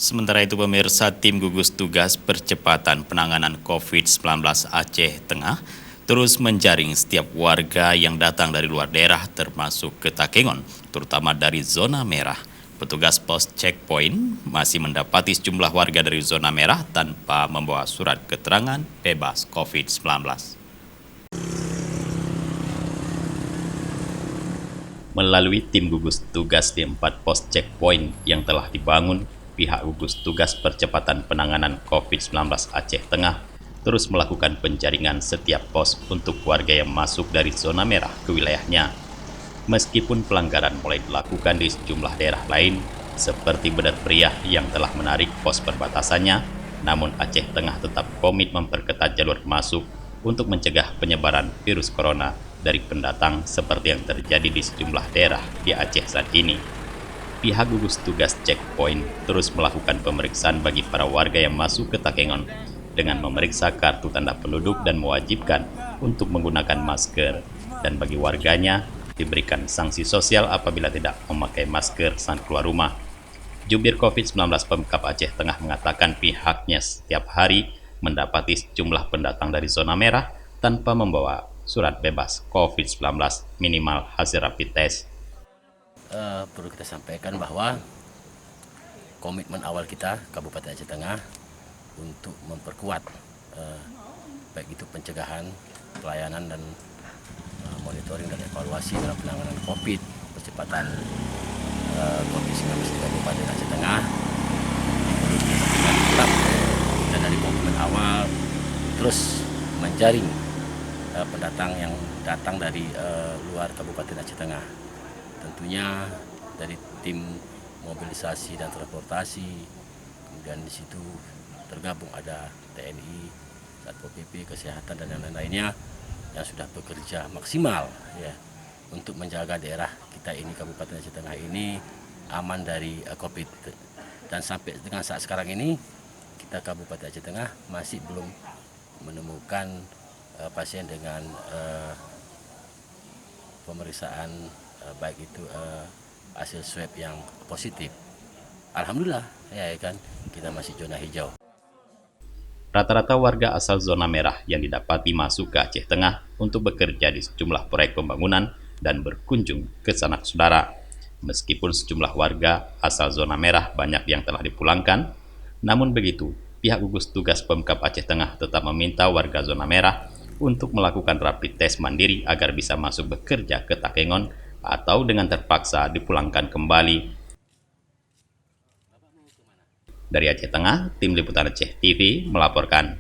Sementara itu pemirsa, tim gugus tugas percepatan penanganan COVID-19 Aceh Tengah terus menjaring setiap warga yang datang dari luar daerah termasuk ke Takengon, terutama dari zona merah. Petugas pos checkpoint masih mendapati sejumlah warga dari zona merah tanpa membawa surat keterangan bebas COVID-19. Melalui tim gugus tugas di 4 pos checkpoint yang telah dibangun, pihak gugus tugas percepatan penanganan COVID-19 Aceh Tengah terus melakukan penjaringan setiap pos untuk warga yang masuk dari zona merah ke wilayahnya. Meskipun pelanggaran mulai dilakukan di sejumlah daerah lain, seperti Bedar Priah yang telah menarik pos perbatasannya, namun Aceh Tengah tetap komit memperketat jalur masuk untuk mencegah penyebaran virus corona dari pendatang seperti yang terjadi di sejumlah daerah di Aceh saat ini. Pihak gugus tugas checkpoint terus melakukan pemeriksaan bagi para warga yang masuk ke Takengon dengan memeriksa kartu tanda penduduk dan mewajibkan untuk menggunakan masker, dan bagi warganya diberikan sanksi sosial apabila tidak memakai masker saat keluar rumah. Jubir COVID-19 Pemkab Aceh Tengah mengatakan pihaknya setiap hari mendapati sejumlah pendatang dari zona merah tanpa membawa surat bebas COVID-19 minimal hasil rapid test. Perlu kita sampaikan bahwa komitmen awal kita Kabupaten Aceh Tengah untuk memperkuat baik itu pencegahan, pelayanan dan monitoring dan evaluasi dalam penanganan COVID, percepatan COVID-19 di Kabupaten Aceh Tengah. Tetap kita dari komitmen awal terus menjaring pendatang yang datang dari luar Kabupaten Aceh Tengah. Tentunya dari tim mobilisasi dan transportasi, kemudian di situ tergabung ada TNI, Satpol PP, Kesehatan dan lain-lainnya yang sudah bekerja maksimal ya untuk menjaga daerah kita ini, Kabupaten Aceh Tengah ini aman dari COVID. Dan sampai dengan saat sekarang ini kita Kabupaten Aceh Tengah masih belum menemukan pasien dengan pemeriksaan baik itu hasil swab yang positif. Alhamdulillah ya kan, kita masih zona hijau. Rata-rata warga asal zona merah yang didapati masuk ke Aceh Tengah untuk bekerja di sejumlah proyek pembangunan dan berkunjung ke sanak saudara. Meskipun sejumlah warga asal zona merah banyak yang telah dipulangkan, namun begitu, pihak gugus tugas Pemkab Aceh Tengah tetap meminta warga zona merah untuk melakukan rapid test mandiri agar bisa masuk bekerja ke Takengon atau dengan terpaksa dipulangkan kembali. Dari Aceh Tengah, Tim Liputan Aceh TV melaporkan.